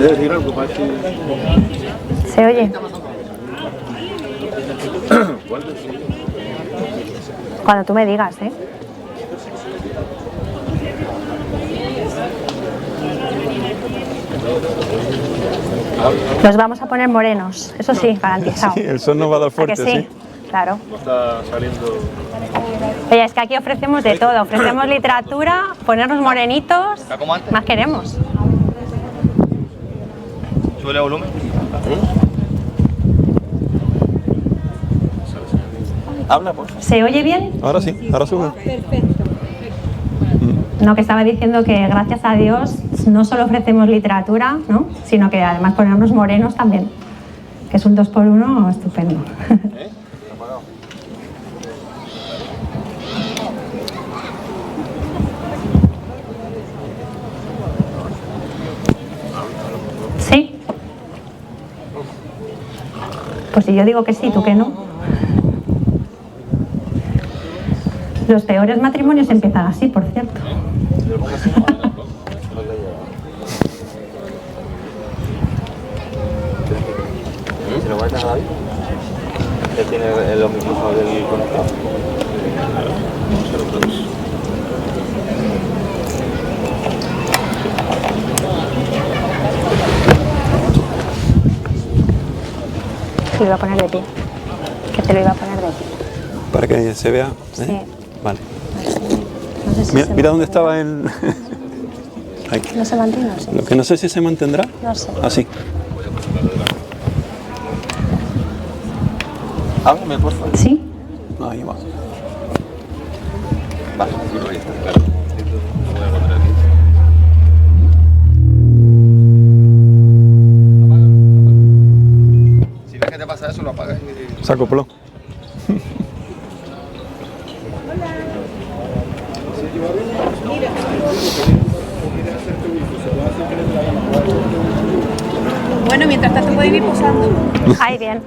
¿Puedes decir algo más? ¿Se oye? Cuando tú me digas, ¿eh? Los vamos a poner morenos, eso sí, garantizado. Sí, el sol nos va a dar fuerte, ¿A que sí? sí. Claro. Está saliendo. Oye, es que aquí ofrecemos de todo, ofrecemos literatura, ponernos morenitos, más queremos. ¿Sube el volumen? Habla, pues. ¿Se oye bien? Ahora sí, ahora sube. No, que estaba diciendo que gracias a Dios no solo ofrecemos literatura, ¿no? Sino que además ponernos morenos también, que es un 2x1 estupendo. ¿Sí? Pues si yo digo que sí, ¿tú que no? Los peores matrimonios empiezan así, por cierto. ¿Se lo va a dejar a David? ¿Él tiene los micrófonos del conector? Te lo iba a poner de pie. Que te lo iba a poner de pie. Para que se vea. Sí. Vale. No sé si Mira dónde estaba el... ¿No se mantiene o sí? Lo que no sé si se mantendrá. No sé. Así. Háblame, por favor. ¿Sí? Ahí va. Vale, sí, lo voy a estar, claro. Si ves que te pasa eso, lo apagas. Se acopló. Bueno, mientras tanto podéis ir posando. Ahí bien.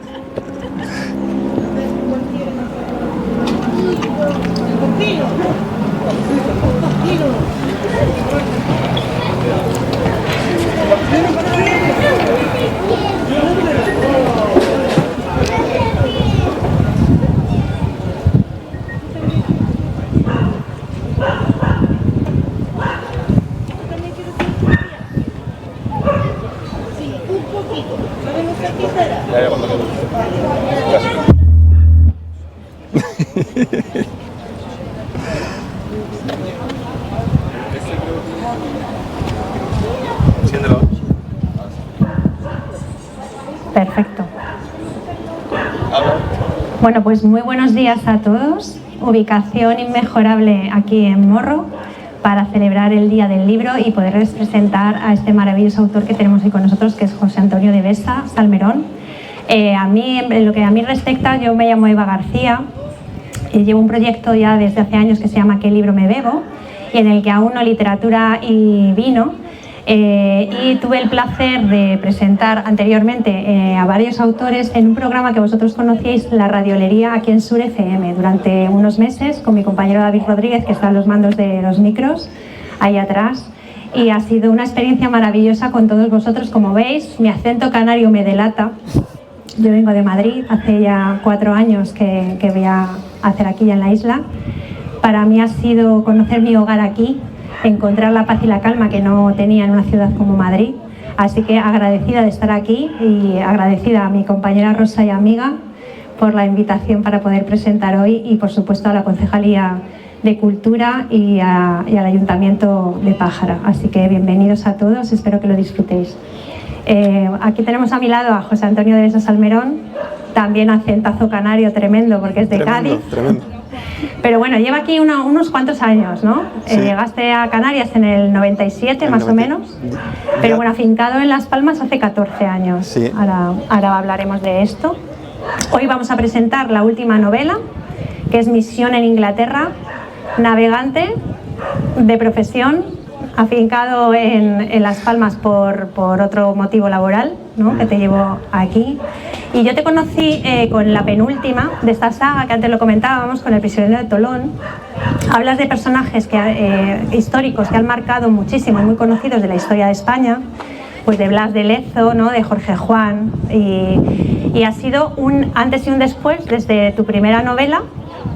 Enciéndelo. Perfecto. Habla. Bueno, pues muy buenos días a todos. Ubicación inmejorable aquí en Morro para celebrar el Día del Libro y poderles presentar a este maravilloso autor que tenemos hoy con nosotros, que es José Antonio de Besa Salmerón. En lo que a mí respecta, yo me llamo Eva García y llevo un proyecto ya desde hace años que se llama ¿Qué libro me bebo? Y en el que auno literatura y vino. Y tuve el placer de presentar anteriormente a varios autores en un programa que vosotros conocíais, La Radiolería, aquí en Sur FM, durante unos meses con mi compañero David Rodríguez, que está a los mandos de los micros, ahí atrás. Y ha sido una experiencia maravillosa con todos vosotros. Como veis, mi acento canario me delata. Yo vengo de Madrid, hace ya 4 años que voy a hacer aquí ya en la isla. Para mí ha sido conocer mi hogar aquí, encontrar la paz y la calma que no tenía en una ciudad como Madrid. Así que agradecida de estar aquí y agradecida a mi compañera Rosa y amiga por la invitación para poder presentar hoy y por supuesto a la Concejalía de Cultura y al Ayuntamiento de Pájara. Así que bienvenidos a todos, espero que lo disfrutéis. Aquí tenemos a mi lado a José Antonio de Besa Salmerón, también acentazo canario tremendo porque es de Cádiz. Tremendo. Pero bueno, lleva aquí unos cuantos años, ¿no? Sí. Llegaste a Canarias en el 97, más o menos. Pero bueno, afincado en Las Palmas hace 14 años. Sí. Ahora hablaremos de esto. Hoy vamos a presentar la última novela, que es Misión en Inglaterra, navegante de profesión, afincado en Las Palmas por otro motivo laboral, ¿no? Que te llevó aquí. Y yo te conocí con la penúltima de esta saga, que antes lo comentábamos, con El prisionero de Tolón. Hablas de personajes históricos que han marcado muchísimo y muy conocidos de la historia de España. pues de Blas de Lezo, ¿no? De Jorge Juan, y ha sido un antes y un después desde tu primera novela,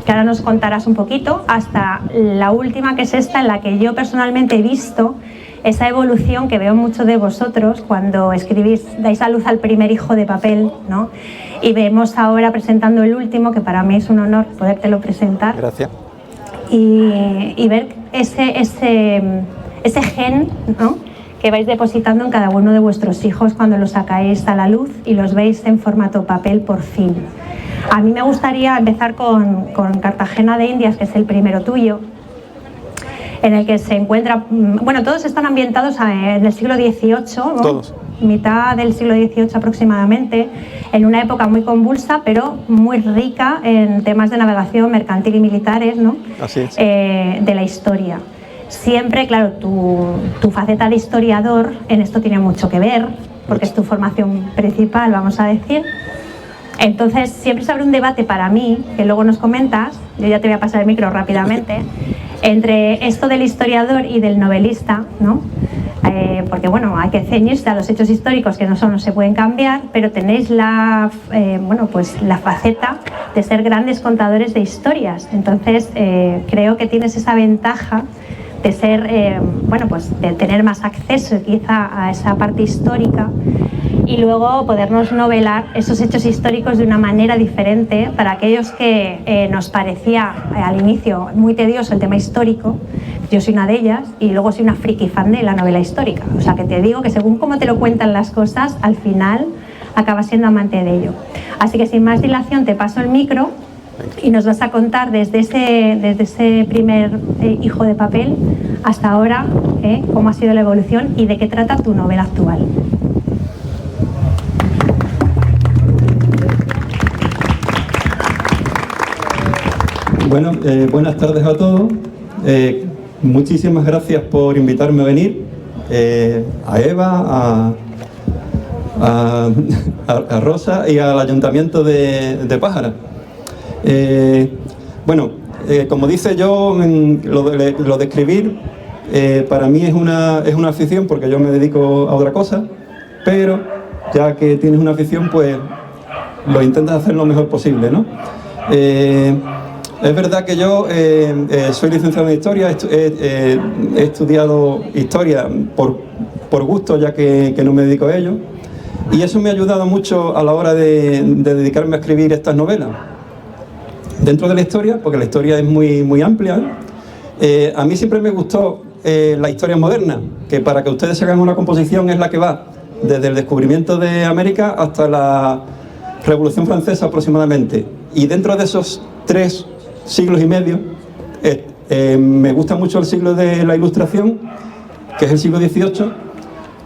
que ahora nos contarás un poquito, hasta la última, que es esta, en la que yo personalmente he visto esa evolución que veo mucho de vosotros cuando escribís, dais a luz al primer hijo de papel, ¿no? Y vemos ahora presentando el último, que para mí es un honor podértelo presentar. Gracias. Y ver ese gen, ¿no? Que vais depositando en cada uno de vuestros hijos cuando los sacáis a la luz y los veis en formato papel por fin. A mí me gustaría empezar con Cartagena de Indias, que es el primero tuyo, en el que se encuentra, bueno, todos están ambientados en el siglo XVIII, ¿no? Todos. Mitad del siglo XVIII aproximadamente, en una época muy convulsa, pero muy rica en temas de navegación mercantil y militares, ¿no? Así es. De la historia. Siempre, claro, tu faceta de historiador en esto tiene mucho que ver, porque es tu formación principal, vamos a decir. Entonces, siempre se abre un debate para mí, que luego nos comentas, yo ya te voy a pasar el micro rápidamente, entre esto del historiador y del novelista, ¿no? Porque, bueno, hay que ceñirse a los hechos históricos que no se pueden cambiar, pero tenéis la faceta de ser grandes contadores de historias. Entonces, creo que tienes esa ventaja de ser, de tener más acceso quizá a esa parte histórica y luego podernos novelar esos hechos históricos de una manera diferente para aquellos que nos parecía al inicio muy tedioso el tema histórico. Yo soy una de ellas y luego soy una friki fan de la novela histórica. O sea que te digo que según cómo te lo cuentan las cosas, al final acabas siendo amante de ello. Así que sin más dilación te paso el micro y nos vas a contar desde ese primer hijo de papel hasta ahora cómo ha sido la evolución y de qué trata tu novela actual. Bueno, buenas tardes a todos. Muchísimas gracias por invitarme a venir. A Eva, a Rosa y al Ayuntamiento de Pájara. Como dice yo, lo de escribir para mí es una afición, porque yo me dedico a otra cosa, pero ya que tienes una afición, pues lo intentas hacer lo mejor posible, ¿no? Es verdad que yo soy licenciado en Historia, he estudiado Historia por gusto, ya que no me dedico a ello, y eso me ha ayudado mucho a la hora de dedicarme a escribir estas novelas. Dentro de la historia, porque la historia es muy amplia, a mí siempre me gustó la historia moderna, que para que ustedes se hagan una composición es la que va desde el descubrimiento de América hasta la Revolución Francesa aproximadamente. Y dentro de esos 3 siglos y medio, me gusta mucho el siglo de la Ilustración, que es el siglo XVIII,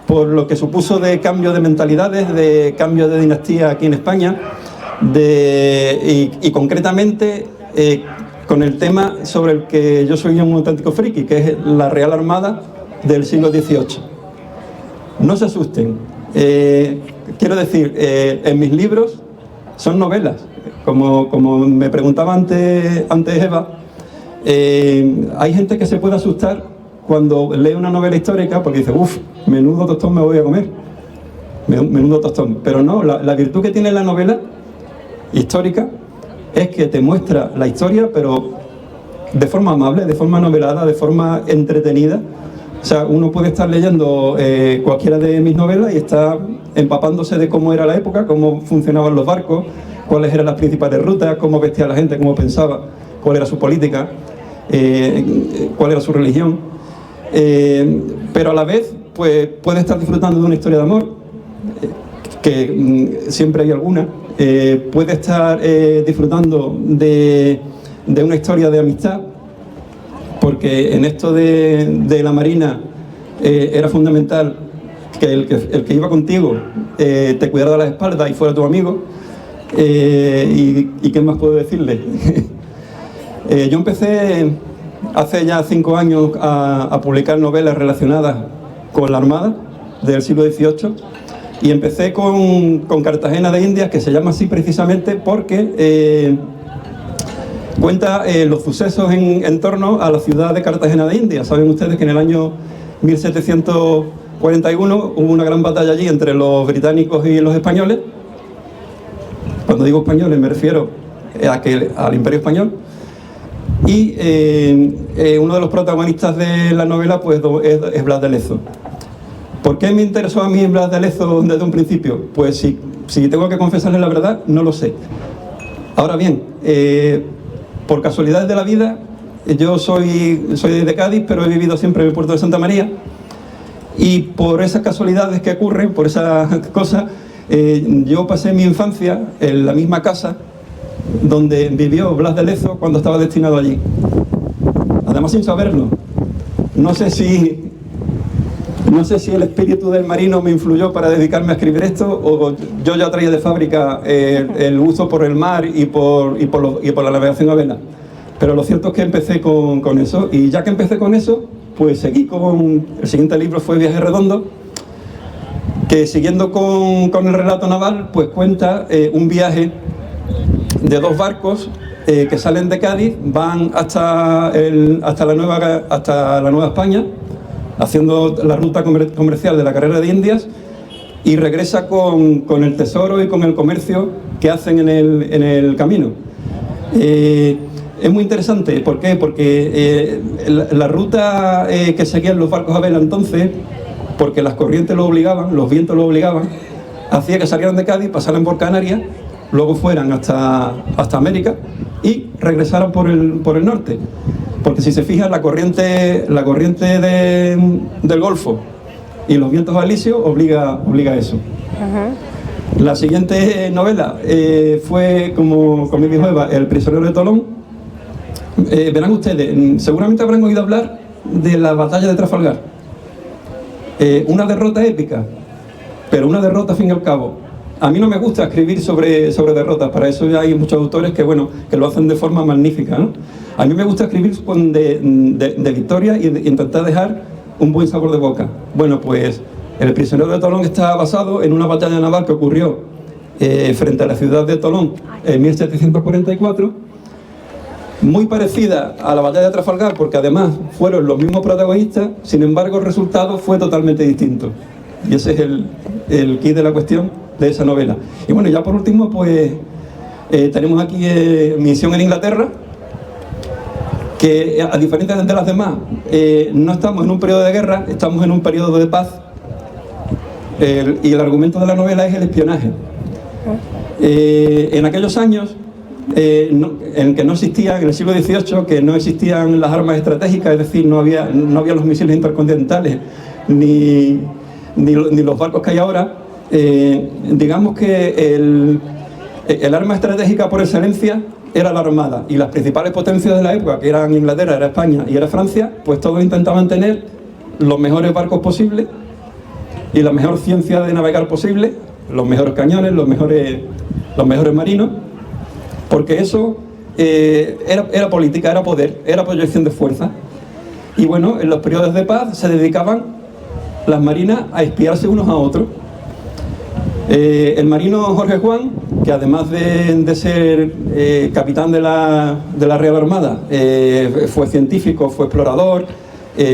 por lo que supuso de cambio de mentalidades, de cambio de dinastía aquí en España, y concretamente con el tema sobre el que yo soy un auténtico friki, que es la Real Armada del siglo XVIII. No se asusten, quiero decir, en mis libros son novelas. Como me preguntaba antes Eva, hay gente que se puede asustar cuando lee una novela histórica porque dice, uff, menudo tostón me voy a comer, menudo tostón. Pero no, la virtud que tiene la novela histórica es que te muestra la historia, pero de forma amable, de forma novelada, de forma entretenida. O sea, uno puede estar leyendo cualquiera de mis novelas y está empapándose de cómo era la época, cómo funcionaban los barcos, cuáles eran las principales rutas, cómo vestía la gente, cómo pensaba, cuál era su política, cuál era su religión. Pero a la vez, pues puede estar disfrutando de una historia de amor, que siempre hay alguna. Puede estar disfrutando de una historia de amistad, porque en esto de la Marina era fundamental que el que iba contigo te cuidara de las espaldas y fuera tu amigo. ¿Y qué más puedo decirle? Yo empecé hace ya 5 años a publicar novelas relacionadas con la Armada del siglo XVIII, y empecé con Cartagena de Indias, que se llama así precisamente porque cuenta los sucesos en torno a la ciudad de Cartagena de Indias. Saben ustedes que en el año 1700 41 hubo una gran batalla allí entre los británicos y los españoles. Cuando digo españoles me refiero al Imperio Español. Y uno de los protagonistas de la novela pues, es Blas de Lezo. ¿Por qué me interesó a mí Blas de Lezo desde un principio? Pues si tengo que confesarles la verdad, no lo sé. Ahora bien, por casualidades de la vida, yo soy de Cádiz, pero he vivido siempre en el puerto de Santa María. Y por esas casualidades que ocurren, por esas cosas, yo pasé mi infancia en la misma casa donde vivió Blas de Lezo cuando estaba destinado allí. Además, sin saberlo. No sé si el espíritu del marino me influyó para dedicarme a escribir esto, o yo ya traía de fábrica el gusto por el mar y por la navegación a vela. Pero lo cierto es que empecé con eso, y ya que empecé con eso, pues seguí con... El siguiente libro fue Viaje Redondo, que siguiendo con el relato naval, pues cuenta un viaje de 2 barcos que salen de Cádiz, van hasta la Nueva España, haciendo la ruta comercial de la carrera de Indias, y regresa con el tesoro y con el comercio que hacen en el camino. Es muy interesante. ¿Por qué? Porque la ruta que seguían los barcos a vela entonces, porque las corrientes lo obligaban, los vientos lo obligaban, hacía que salieran de Cádiz, pasaran por Canarias, luego fueran hasta América y regresaran por el norte. Porque si se fijan, la corriente del Golfo y los vientos alisios obliga a eso. La siguiente novela fue, como dijo Eva, El prisionero de Tolón. Verán ustedes, seguramente habrán oído hablar de la batalla de Trafalgar. Una derrota épica, pero una derrota al fin y al cabo. A mí no me gusta escribir sobre derrotas, para eso ya hay muchos autores que lo hacen de forma magnífica, ¿no? A mí me gusta escribir de victoria y intentar dejar un buen sabor de boca. Bueno, pues El prisionero de Tolón está basado en una batalla naval que ocurrió frente a la ciudad de Tolón en 1744, muy parecida a la batalla de Trafalgar, porque además fueron los mismos protagonistas, sin embargo el resultado fue totalmente distinto. Y ese es el quid de la cuestión de esa novela. Y bueno, ya por último, pues tenemos aquí Misión en Inglaterra, que a diferencia de las demás, no estamos en un periodo de guerra, estamos en un periodo de paz, y el argumento de la novela es el espionaje. En aquellos años, en que no existían, en el siglo XVIII, que no existían las armas estratégicas, es decir, no había los misiles intercontinentales, ni los barcos que hay ahora, digamos que el arma estratégica por excelencia era la armada, y las principales potencias de la época, que eran Inglaterra, era España y era Francia, pues todos intentaban tener los mejores barcos posibles y la mejor ciencia de navegar posible, los mejores cañones, los mejores marinos, porque eso era política, era poder, era proyección de fuerza. Y bueno, en los periodos de paz se dedicaban las marinas a espiarse unos a otros. El marino Jorge Juan, que además de ser capitán de la Real Armada, fue científico, fue explorador,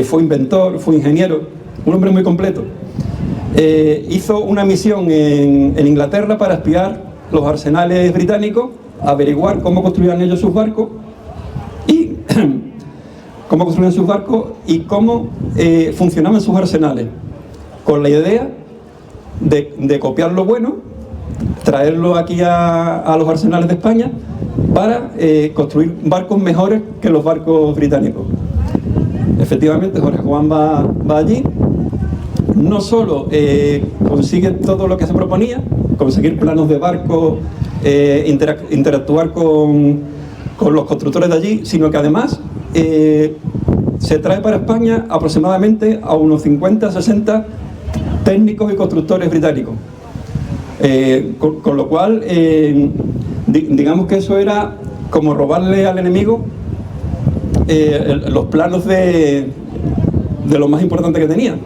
fue inventor, fue ingeniero, un hombre muy completo, hizo una misión en Inglaterra para espiar los arsenales británicos, averiguar cómo construían ellos sus barcos y cómo funcionaban sus arsenales, con la idea de copiar lo bueno, traerlo aquí a los arsenales de España para construir barcos mejores que los barcos británicos. Efectivamente, Jorge Juan va allí, no solo consigue todo lo que se proponía, conseguir planos de barcos, interactuar con los constructores de allí, sino que además se trae para España aproximadamente a unos 50-60 técnicos y constructores británicos, con lo cual digamos que eso era como robarle al enemigo los planos de lo más importante que tenía.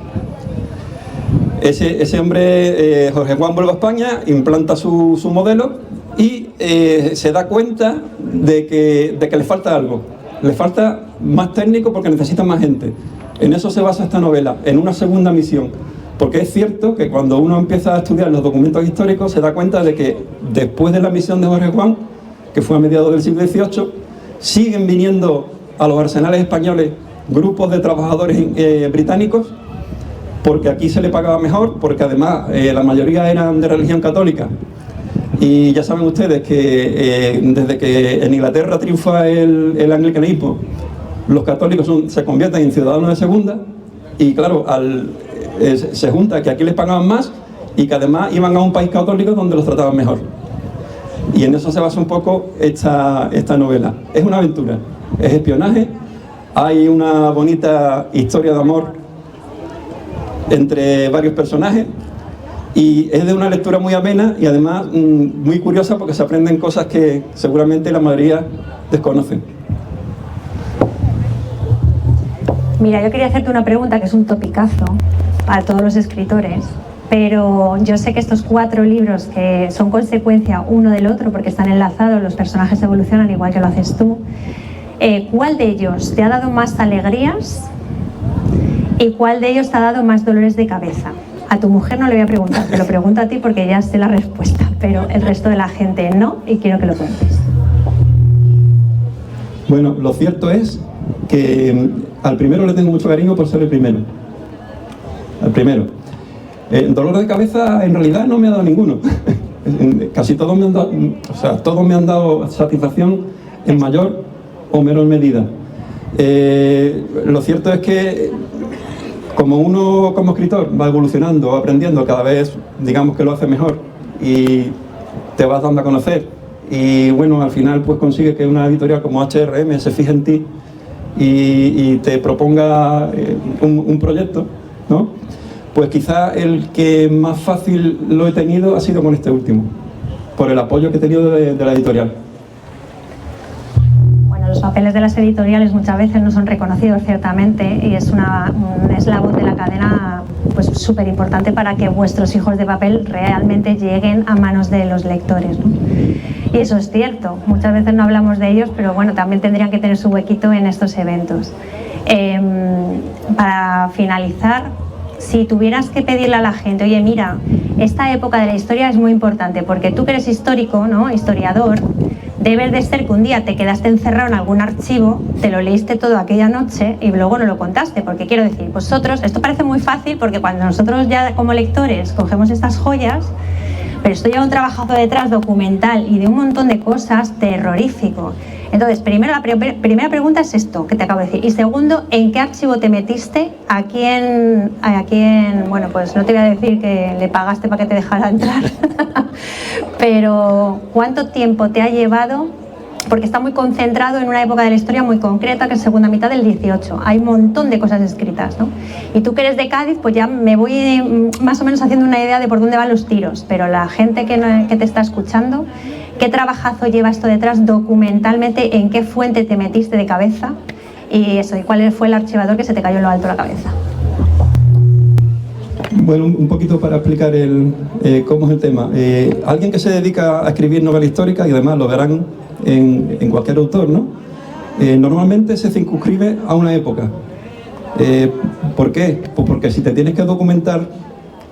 Ese hombre, Jorge Juan, vuelve a España, implanta su modelo y se da cuenta de que le falta algo, le falta más técnico porque necesita más gente. En eso se basa esta novela, en una segunda misión, Porque es cierto que cuando uno empieza a estudiar los documentos históricos se da cuenta de que después de la misión de Jorge Juan, que fue a mediados del siglo XVIII, siguen viniendo a los arsenales españoles grupos de trabajadores británicos, porque aquí se le pagaba mejor, porque además la mayoría eran de religión católica. Y ya saben ustedes que desde que en Inglaterra triunfa el anglicanismo, los católicos se convierten en ciudadanos de segunda, y claro, se junta que aquí les pagaban más y que además iban a un país católico donde los trataban mejor. Y en eso se basa un poco esta novela. Es una aventura, es espionaje, hay una bonita historia de amor entre varios personajes y es de una lectura muy amena y además muy curiosa porque se aprenden cosas que seguramente la mayoría desconocen. Mira, yo quería hacerte una pregunta que es un topicazo para todos los escritores, pero yo sé que estos 4 libros que son consecuencia uno del otro porque están enlazados, los personajes evolucionan igual que lo haces tú, ¿cuál de ellos te ha dado más alegrías y cuál de ellos te ha dado más dolores de cabeza? A tu mujer no le voy a preguntar, te lo pregunto a ti porque ya sé la respuesta, pero el resto de la gente no, y quiero que lo cuentes. Bueno, lo cierto es que al primero le tengo mucho cariño por ser el primero. Al primero. Dolor de cabeza en realidad no me ha dado ninguno. Casi todos me han dado, todos me han dado satisfacción en mayor o menor medida. Lo cierto es que como uno como escritor va evolucionando, va aprendiendo, cada vez digamos que lo hace mejor y te vas dando a conocer y bueno, al final pues consigue que una editorial como HRM se fije en ti y te proponga un proyecto, ¿no? Pues quizá el que más fácil lo he tenido ha sido con este último, por el apoyo que he tenido de la editorial. Bueno, los papeles de las editoriales muchas veces no son reconocidos ciertamente y es la voz de la cadena pues súper importante para que vuestros hijos de papel realmente lleguen a manos de los lectores, ¿no? Y eso es cierto, muchas veces no hablamos de ellos, pero bueno, también tendrían que tener su huequito en estos eventos. Para finalizar, si tuvieras que pedirle a la gente, oye, mira, esta época de la historia es muy importante, porque tú que eres histórico, ¿no?, historiador, debes de ser que un día te quedaste encerrado en algún archivo, te lo leíste todo aquella noche y luego no lo contaste, porque quiero decir, vosotros, esto parece muy fácil, porque cuando nosotros ya como lectores cogemos estas joyas, pero esto lleva un trabajazo detrás documental y de un montón de cosas terrorífico. Entonces, primero, la primera pregunta es esto que te acabo de decir. Y segundo, ¿en qué archivo te metiste? ¿A quién, bueno, pues no te voy a decir que le pagaste para que te dejara entrar? Pero, ¿cuánto tiempo te ha llevado? Porque está muy concentrado en una época de la historia muy concreta, que es segunda mitad del 18. Hay un montón de cosas escritas, ¿no? Y tú que eres de Cádiz, pues ya me voy más o menos haciendo una idea de por dónde van los tiros. Pero la gente que te está escuchando, ¿qué trabajazo lleva esto detrás documentalmente? ¿En qué fuente te metiste de cabeza? Y eso, ¿y cuál fue el archivador que se te cayó en lo alto de la cabeza? Bueno, un poquito para explicar cómo es el tema. Alguien que se dedica a escribir novela histórica, y además lo verán en cualquier autor, ¿no? Normalmente se circunscribe a una época. ¿Por qué? Pues porque si te tienes que documentar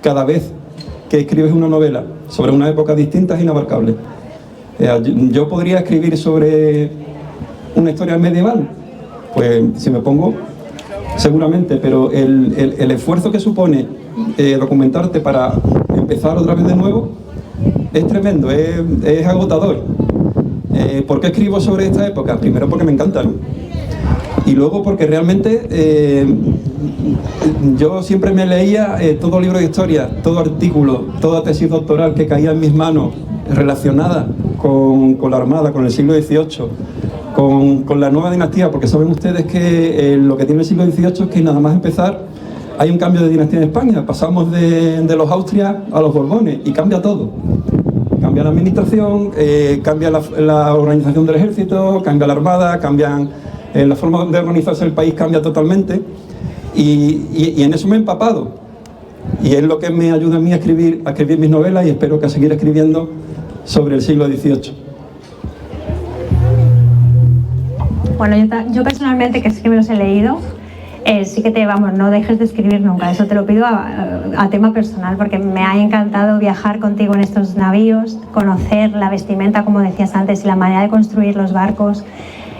cada vez que escribes una novela sobre una época distinta es inabarcable. Yo podría escribir sobre una historia medieval, pues si me pongo, seguramente, pero el esfuerzo que supone documentarte para empezar otra vez de nuevo es tremendo, es agotador. ¿Por qué escribo sobre esta época? Primero porque me encanta, ¿no? Y luego porque realmente yo siempre me leía todo libro de historia, todo artículo, toda tesis doctoral que caía en mis manos relacionada con la Armada, con el siglo XVIII, con la nueva dinastía, porque saben ustedes que lo que tiene el siglo XVIII es que nada más empezar hay un cambio de dinastía en España, pasamos de los Austrias a los Borbones y cambia todo. Cambia la administración, cambia la organización del ejército, cambia la armada, cambian la forma de organizarse el país, cambia totalmente y en eso me he empapado y es lo que me ayuda a mí a escribir mis novelas y espero que a seguir escribiendo sobre el siglo XVIII. Bueno, yo personalmente, que sí que me los he leído, Sí que no dejes de escribir nunca, eso te lo pido a tema personal, porque me ha encantado viajar contigo en estos navíos, conocer la vestimenta, como decías antes, y la manera de construir los barcos,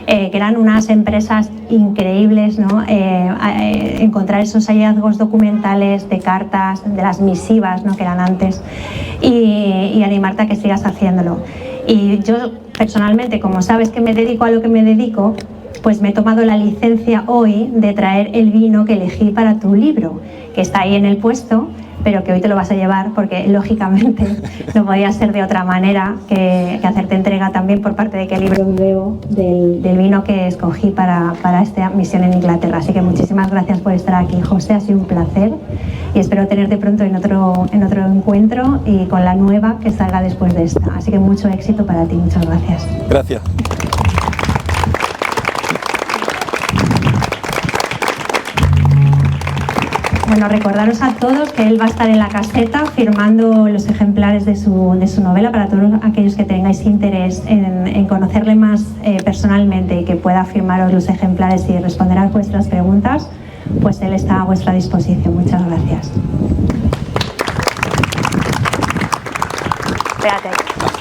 que eran unas empresas increíbles, ¿no? Encontrar esos hallazgos documentales de cartas, de las misivas, ¿no? Que eran antes, y animarte a que sigas haciéndolo. Y yo personalmente, como sabes que me dedico a lo que me dedico, pues me he tomado la licencia hoy de traer el vino que elegí para tu libro, que está ahí en el puesto, pero que hoy te lo vas a llevar porque lógicamente no podía ser de otra manera que hacerte entrega también por parte de qué libro veo del vino que escogí para esta misión en Inglaterra. Así que muchísimas gracias por estar aquí, José, ha sido un placer y espero tenerte pronto en otro encuentro y con la nueva que salga después de esta. Así que mucho éxito para ti, muchas gracias. Gracias. Bueno, recordaros a todos que él va a estar en la caseta firmando los ejemplares de su novela para todos aquellos que tengáis interés en conocerle más personalmente y que pueda firmaros los ejemplares y responder a vuestras preguntas, pues él está a vuestra disposición. Muchas gracias. Espérate.